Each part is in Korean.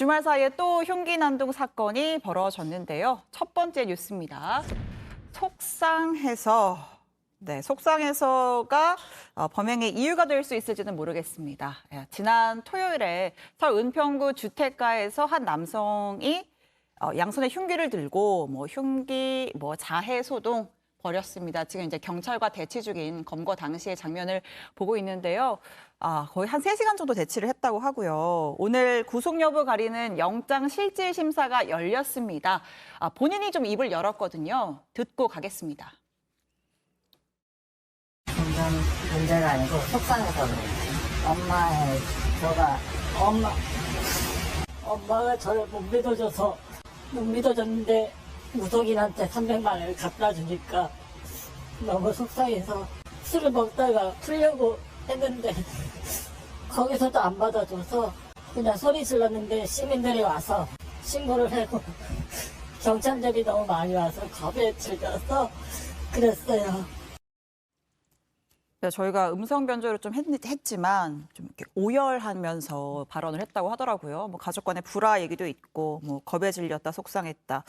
주말 사이에 또 흉기 난동 사건이 벌어졌는데요. 첫 번째 뉴스입니다. 속상해서가 범행의 이유가 될 수 있을지는 모르겠습니다. 지난 토요일에 서울 은평구 주택가에서 한 남성이 양손에 흉기를 들고 흉기, 자해 소동 벌였습니다. 지금 이제 경찰과 대치 중인 검거 당시의 장면을 보고 있는데요. 거의 한 3시간 정도 대치를 했다고 하고요. 오늘 구속 여부 가리는 영장 실질 심사가 열렸습니다. 본인이 좀 입을 열었거든요. 듣고 가겠습니다. 감정 문제가 아니고 속상해서 그래요. 엄마가 저를 못 믿어줬는데 무속인한테 300만 원을 갖다 주니까 너무 속상해서 술을 먹다가 풀려고 했는데 거기서도 안 받아줘서 그냥 소리 질렀는데 시민들이 와서 신고를 하고 경찰들이 너무 많이 와서 겁에 질려서 그랬어요. 저희가 음성 변조를 좀 했지만 좀 이렇게 오열하면서 발언을 했다고 하더라고요. 가족 간의 불화 얘기도 있고, 겁에 질렸다, 속상했다.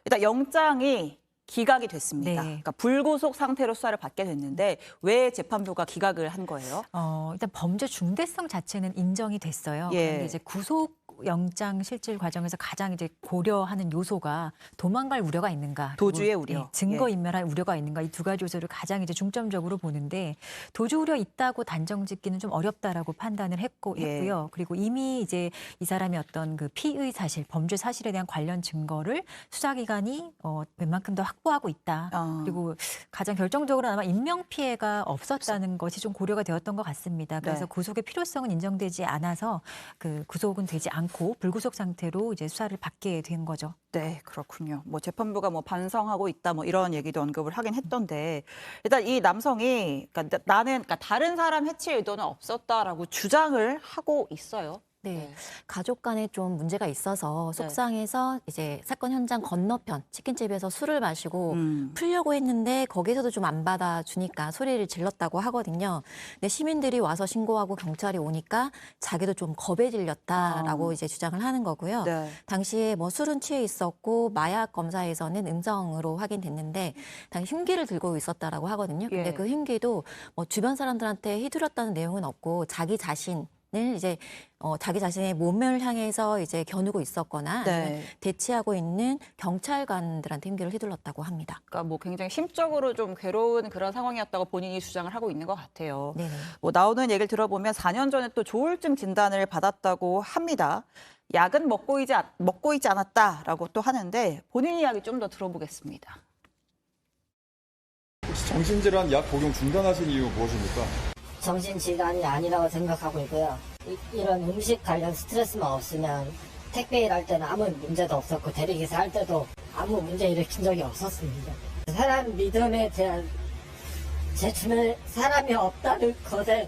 일단 영장이 기각이 됐습니다. 네. 그러니까 불구속 상태로 수사를 받게 됐는데 왜 재판부가 기각을 한 거예요? 일단 범죄 중대성 자체는 인정이 됐어요. 예. 그런데 이제 구속 영장 실질 과정에서 가장 이제 고려하는 요소가 도망갈 우려가 있는가, 도주의 그리고, 우려. 증거 예. 인멸할 우려가 있는가, 이 두 가지 요소를 가장 이제 중점적으로 보는데 도주 우려 있다고 단정짓기는 좀 어렵다라고 판단을 했고요. 그리고 이미 이제 이 사람이 어떤 그 피의 사실, 범죄 사실에 대한 관련 증거를 수사기관이 웬만큼 더 확보하고 있다. 그리고 가장 결정적으로 아마 인명 피해가 없었다는 것이 좀 고려가 되었던 것 같습니다. 그래서 네. 구속의 필요성은 인정되지 않아서 그 구속은 되지 않고 불구속 상태로 이제 수사를 받게 된 거죠. 네, 그렇군요. 재판부가 반성하고 있다, 이런 얘기도 언급을 하긴 했던데, 일단 이 남성이, 나는 다른 사람 해치 의도는 없었다라고 주장을 하고 있어요. 네, 가족 간에 좀 문제가 있어서 속상해서 이제 사건 현장 건너편 치킨집에서 술을 마시고 풀려고 했는데 거기서도 좀 안 받아주니까 소리를 질렀다고 하거든요. 근데 시민들이 와서 신고하고 경찰이 오니까 자기도 좀 겁에 질렸다라고 이제 주장을 하는 거고요. 네. 당시에 술은 취해 있었고 마약 검사에서는 음성으로 확인됐는데 당시 흉기를 들고 있었다라고 하거든요. 근데 예. 그 흉기도 주변 사람들한테 휘두르었다는 내용은 없고 자기 자신을 이제 자기 자신의 몸을 향해서 이제 겨누고 있었거나 아니면 대치하고 있는 경찰관들한테 흉기를 휘둘렀다고 합니다. 그러니까 굉장히 심적으로 좀 괴로운 그런 상황이었다고 본인이 주장을 하고 있는 것 같아요. 네네. 나오는 얘기를 들어보면 4년 전에 또 조울증 진단을 받았다고 합니다. 약은 먹고 있지 않았다라고 또 하는데 본인 이야기 좀 더 들어보겠습니다. 혹시 정신질환 약 복용 중단하신 이유 무엇입니까? 정신질환이 아니라고 생각하고 있고요. 이런 음식 관련 스트레스만 없으면 택배 일할 때는 아무 문제도 없었고 대리기사 할 때도 아무 문제 일으킨 적이 없었습니다. 사람 믿음에 대한 제 주변에 사람이 없다는 것에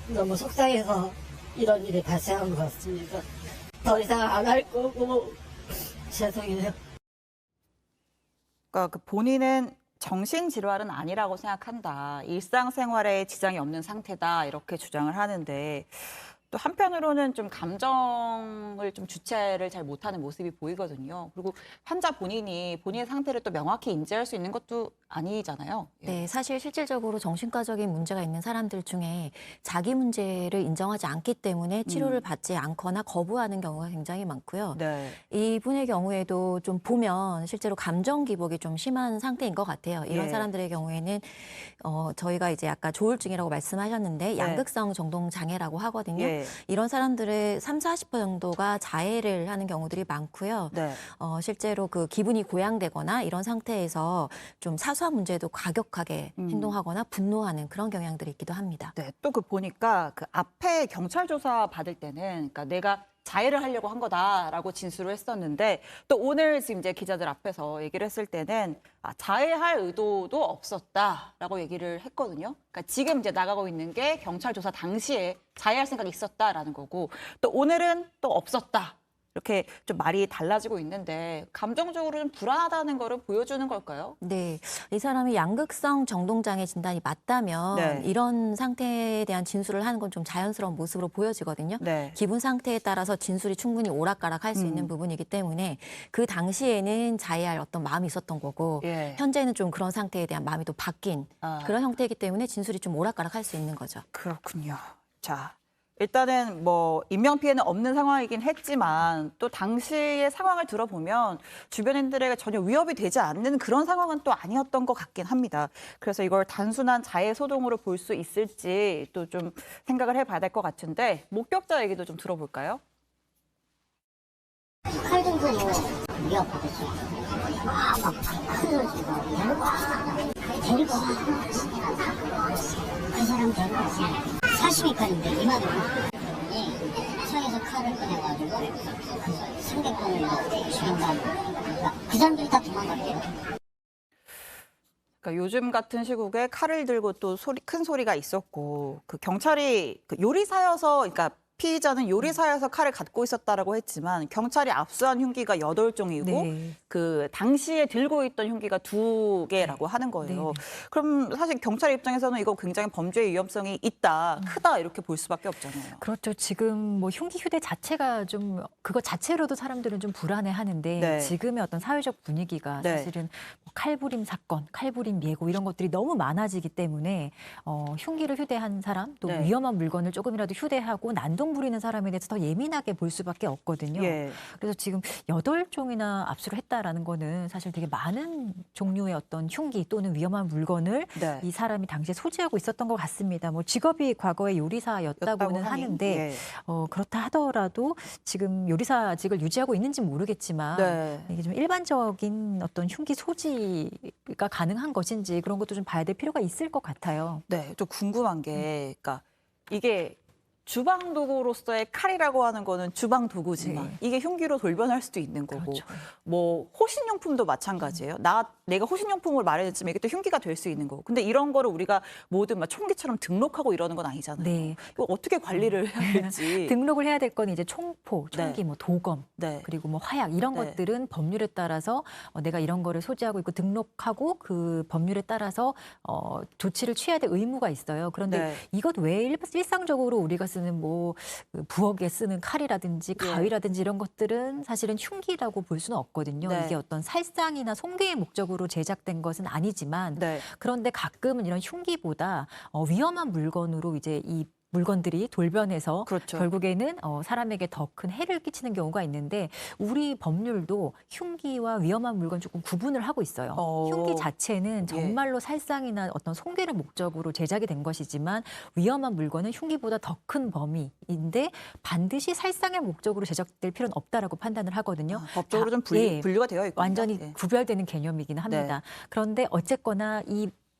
너무 속상해서 이런 일이 발생한 것 같습니다. 더 이상 안 할 거고 죄송해요. 그러니까 본인은 정신질환은 아니라고 생각한다. 일상생활에 지장이 없는 상태다. 이렇게 주장을 하는데 또 한편으로는 좀 감정을 좀 주체를 잘 못하는 모습이 보이거든요. 그리고 환자 본인이 본인의 상태를 또 명확히 인지할 수 있는 것도 아니잖아요. 네, 사실 실질적으로 정신과적인 문제가 있는 사람들 중에 자기 문제를 인정하지 않기 때문에 치료를 받지 않거나 거부하는 경우가 굉장히 많고요. 네. 이분의 경우에도 좀 보면 실제로 감정 기복이 좀 심한 상태인 것 같아요. 이런 예. 사람들의 경우에는 저희가 이제 아까 조울증이라고 말씀하셨는데 양극성 정동 장애라고 하거든요. 예. 이런 사람들의 30~40% 정도가 자해를 하는 경우들이 많고요. 네. 실제로 그 기분이 고양되거나 이런 상태에서 좀 사소한 문제에도 과격하게 행동하거나 분노하는 그런 경향들이 있기도 합니다. 네. 또 보니까 그 앞에 경찰 조사 받을 때는 그러니까 내가 자해를 하려고 한 거다라고 진술을 했었는데 또 오늘 지금 이제 기자들 앞에서 얘기를 했을 때는 자해할 의도도 없었다라고 얘기를 했거든요. 그러니까 지금 이제 나가고 있는 게 경찰 조사 당시에 자해할 생각이 있었다라는 거고 또 오늘은 또 없었다. 이렇게 좀 말이 달라지고 있는데 감정적으로 좀 불안하다는 거를 보여주는 걸까요? 네, 이 사람이 양극성 정동장애 진단이 맞다면 네. 이런 상태에 대한 진술을 하는 건 좀 자연스러운 모습으로 보여지거든요. 네. 기분 상태에 따라서 진술이 충분히 오락가락할 수 있는 부분이기 때문에 그 당시에는 자해할 어떤 마음이 있었던 거고 예. 현재는 좀 그런 상태에 대한 마음이 또 바뀐 아. 그런 형태이기 때문에 진술이 좀 오락가락할 수 있는 거죠. 그렇군요. 자, 일단은 뭐 인명피해는 없는 상황이긴 했지만 또 당시의 상황을 들어보면 주변인들에게 전혀 위협이 되지 않는 그런 상황은 또 아니었던 것 같긴 합니다. 그래서 이걸 단순한 자해 소동으로 볼 수 있을지 또 좀 생각을 해봐야 될 것 같은데 목격자 얘기도 좀 들어볼까요? 칼 들고 위협하듯이 막큰 소리 치고 데리고 그 사람 데리고 40위까지인데 이마저로 차에서 칼을 꺼내가지고 그 상대방을 죽인다는 그 사람들이 다 도망갔대요. 그러니까 요즘 같은 시국에 칼을 들고 또 큰 소리가 있었고 그 경찰이 그 요리사여서 그러니까 피의자는 요리사여서 칼을 갖고 있었다라고 했지만 경찰이 압수한 흉기가 8종이고 네. 그 당시에 들고 있던 흉기가 2개라고 하는 거예요. 네. 그럼 사실 경찰 입장에서는 이거 굉장히 범죄의 위험성이 있다, 크다 이렇게 볼 수밖에 없잖아요. 그렇죠. 지금 뭐 흉기 휴대 자체가 좀 그거 자체로도 사람들은 좀 불안해하는데 네. 지금의 어떤 사회적 분위기가 네. 사실은 뭐 칼부림 사건, 칼부림 예고 이런 것들이 너무 많아지기 때문에 흉기를 휴대한 사람 또 네. 위험한 물건을 조금이라도 휴대하고 난동 부리는 사람에 대해서 더 예민하게 볼 수밖에 없거든요. 예. 그래서 지금 8종이나 압수를 했다라는 거는 사실 되게 많은 종류의 어떤 흉기 또는 위험한 물건을 네. 이 사람이 당시에 소지하고 있었던 것 같습니다. 뭐 직업이 과거에 요리사였다고는 하니. 하는데 예. 그렇다 하더라도 지금 요리사직을 유지하고 있는지 모르겠지만 네. 이게 좀 일반적인 어떤 흉기 소지가 가능한 것인지 그런 것도 좀 봐야 될 필요가 있을 것 같아요. 네, 좀 궁금한 게, 그러니까 이게 주방 도구로서의 칼이라고 하는 거는 주방 도구지만 네. 이게 흉기로 돌변할 수도 있는 거고, 그렇죠. 뭐 호신용품도 마찬가지예요. 내가 호신용품을 마련했지만 이게 또 흉기가 될 수 있는 거고. 근데 이런 거를 우리가 모든 막 총기처럼 등록하고 이러는 건 아니잖아요. 네. 이거 어떻게 관리를 해야 될지. 등록을 해야 될 건 이제 총포, 총기, 네. 뭐 도검, 네. 그리고 뭐 화약 이런 네. 것들은 법률에 따라서 내가 이런 거를 소지하고 있고 등록하고 그 법률에 따라서 조치를 취해야 될 의무가 있어요. 그런데 네. 이것 외에 일상적으로 우리가 쓰는 뭐 그 부엌에 쓰는 칼이라든지 예. 가위라든지 이런 것들은 사실은 흉기라고 볼 수는 없거든요. 네. 이게 어떤 살상이나 손괴의 목적으로 제작된 것은 아니지만 네. 그런데 가끔은 이런 흉기보다 위험한 물건으로 이제 이 물건들이 돌변해서 그렇죠. 결국에는 사람에게 더 큰 해를 끼치는 경우가 있는데 우리 법률도 흉기와 위험한 물건 조금 구분을 하고 있어요. 흉기 자체는 정말로 살상이나 어떤 손괴를 목적으로 제작이 된 것이지만 위험한 물건은 흉기보다 더 큰 범위인데 반드시 살상의 목적으로 제작될 필요는 없다라고 판단을 하거든요. 법적으로 좀 예, 분류가 되어 있고 완전히 구별되는 개념이기는 합니다. 그런데 어쨌거나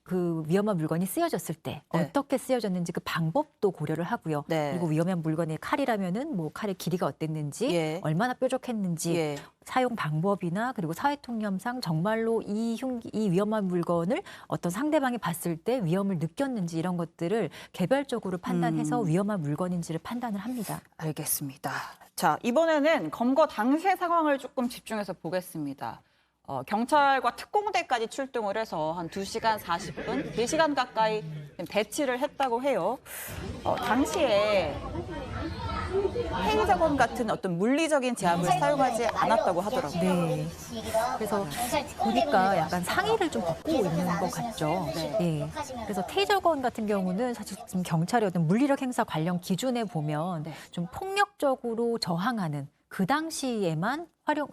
그 위험한 물건이 쓰여졌을 때 네. 어떻게 쓰여졌는지 그 방법도 고려를 하고요. 네. 그리고 위험한 물건이 칼이라면은 뭐 칼의 길이가 어땠는지, 예. 얼마나 뾰족했는지, 예. 사용 방법이나 그리고 사회 통념상 정말로 이 위험한 물건을 어떤 상대방이 봤을 때 위험을 느꼈는지 이런 것들을 개별적으로 판단해서 위험한 물건인지를 판단을 합니다. 알겠습니다. 자, 이번에는 검거 당시의 상황을 조금 집중해서 보겠습니다. 경찰과 특공대까지 출동을 해서 한 2시간 40분, 3시간 가까이 배치를 했다고 해요. 당시에 팽자건 같은 어떤 물리적인 제압을 사용하지 않았다고 하더라고요. 네. 그래서 보니까 약간 상의를 좀 벗고 있는 것 같죠. 예. 그래서 테이저건 같은 경우는 사실 지금 경찰의 어떤 물리력 행사 관련 기준에 보면 좀 폭력적으로 저항하는 그 당시에만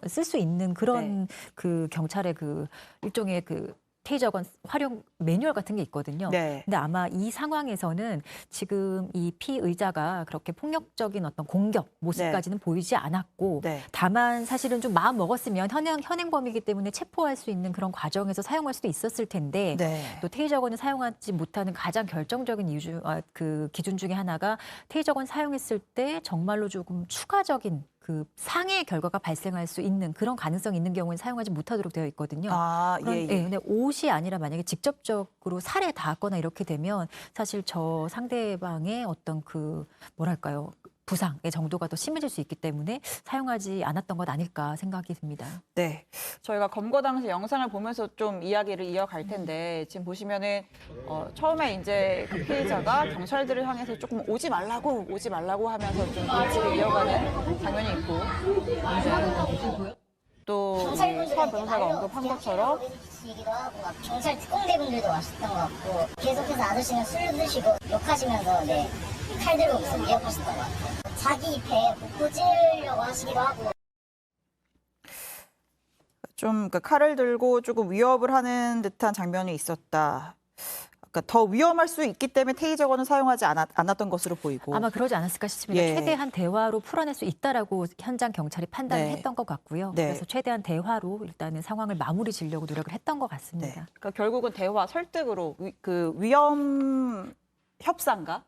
쓸 수 있는 그런 그 경찰의 그 일종의 그 테이저건 활용 매뉴얼 같은 게 있거든요. 네. 근데 아마 이 상황에서는 지금 이 피의자가 그렇게 폭력적인 어떤 공격 모습까지는 보이지 않았고 네. 다만 사실은 좀 마음 먹었으면 현행범이기 때문에 체포할 수 있는 그런 과정에서 사용할 수도 있었을 텐데 네. 또 테이저건을 사용하지 못하는 가장 결정적인 그 기준 중에 하나가 테이저건 사용했을 때 정말로 조금 추가적인 그 상해 결과가 발생할 수 있는 그런 가능성이 있는 경우는 사용하지 못하도록 되어 있거든요. 근데 옷이 아니라 만약에 직접적으로 살에 닿았거나 이렇게 되면 사실 저 상대방의 어떤 그 뭐랄까요? 부상의 정도가 더 심해질 수 있기 때문에 사용하지 않았던 것 아닐까 생각이 듭니다. 네, 저희가 검거 당시 영상을 보면서 좀 이야기를 이어갈 텐데 지금 보시면은 처음에 이제 그 피해자가 경찰들을 향해서 조금 오지 말라고 하면서 좀 물질을 이어가는 장면이 있고 또 서한 변호사가 언급한 것처럼 시기도 하고 막 경찰 특공대분들도 왔었던 것 같고 계속해서 아저씨는 술 드시고 욕하시면서 칼 들고 무슨 위협하셨던 것 같아요. 자기 배에 복부 찌르려고 하시기도 하고 좀 그 칼을 들고 조금 위협을 하는 듯한 장면이 있었다. 그러니까 더 위험할 수 있기 때문에 테이저건을 사용하지 않았던 것으로 보이고 아마 그러지 않았을까 싶습니다. 예. 최대한 대화로 풀어낼 수 있다라고 현장 경찰이 판단을 네. 했던 것 같고요. 네. 그래서 최대한 대화로 일단은 상황을 마무리 지려고 노력을 했던 것 네. 같습니다. 그러니까 결국은 대화 설득으로 그 위험 협상가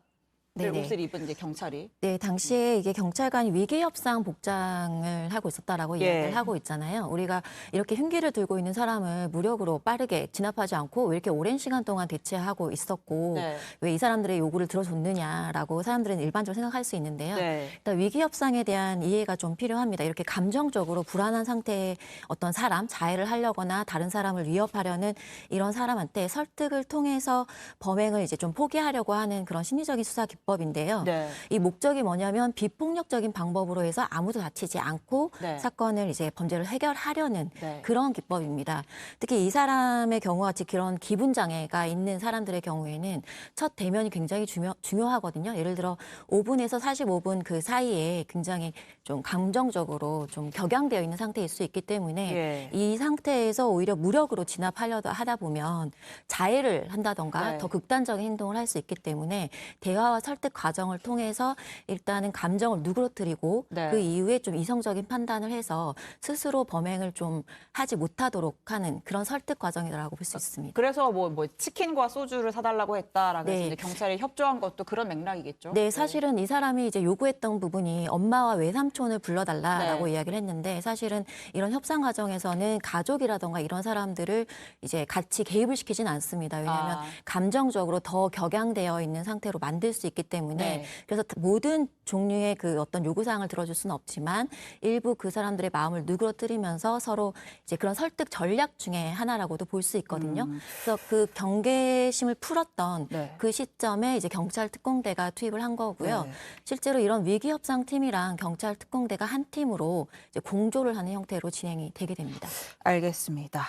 네네. 옷을 입은 이제 경찰이 네, 당시에 이게 경찰관이 위기협상 복장을 하고 있었다라고 예. 이야기를 하고 있잖아요. 우리가 이렇게 흉기를 들고 있는 사람을 무력으로 빠르게 진압하지 않고 왜 이렇게 오랜 시간 동안 대치하고 있었고 네. 왜 이 사람들의 요구를 들어줬느냐라고 사람들은 일반적으로 생각할 수 있는데요. 네. 일단 위기협상에 대한 이해가 좀 필요합니다. 이렇게 감정적으로 불안한 상태의 어떤 사람, 자해를 하려거나 다른 사람을 위협하려는 이런 사람한테 설득을 통해서 범행을 이제 좀 포기하려고 하는 그런 심리적인 수사 기법인데요. 네. 이 목적이 뭐냐면 비폭력적인 방법으로 해서 아무도 다치지 않고 네. 사건을 이제 범죄를 해결하려는 네. 그런 기법입니다. 특히 이 사람의 경우와 같이 그런 기분 장애가 있는 사람들의 경우에는 첫 대면이 굉장히 중요하거든요. 예를 들어 5분에서 45분 그 사이에 굉장히 좀 감정적으로 좀 격양되어 있는 상태일 수 있기 때문에 예. 이 상태에서 오히려 무력으로 진압하려 하다 보면 자해를 한다던가 네. 더 극단적인 행동을 할 수 있기 때문에 대화와 설득 과정을 통해서 일단은 감정을 누그러뜨리고 네. 그 이후에 좀 이성적인 판단을 해서 스스로 범행을 좀 하지 못하도록 하는 그런 설득 과정이라고 볼 수 있습니다. 그래서 뭐 치킨과 소주를 사달라고 했다라고 해서 네. 이제 경찰이 협조한 것도 그런 맥락이겠죠. 네, 사실은 이 사람이 이제 요구했던 부분이 엄마와 외삼촌을 불러달라라고 네. 이야기를 했는데 사실은 이런 협상 과정에서는 가족이라던가 이런 사람들을 이제 같이 개입을 시키진 않습니다. 왜냐하면 아. 감정적으로 더 격양되어 있는 상태로 만들 수 있기 때문에 네. 그래서 모든 종류의 그 어떤 요구사항을 들어줄 수는 없지만 일부 그 사람들의 마음을 누그러뜨리면서 서로 이제 그런 설득 전략 중에 하나라고도 볼 수 있거든요. 그래서 그 경계심을 풀었던 네. 그 시점에 이제 경찰 특공대가 투입을 한 거고요. 네. 실제로 이런 위기 협상 팀이랑 경찰 특공대가 한 팀으로 이제 공조를 하는 형태로 진행이 되게 됩니다. 알겠습니다.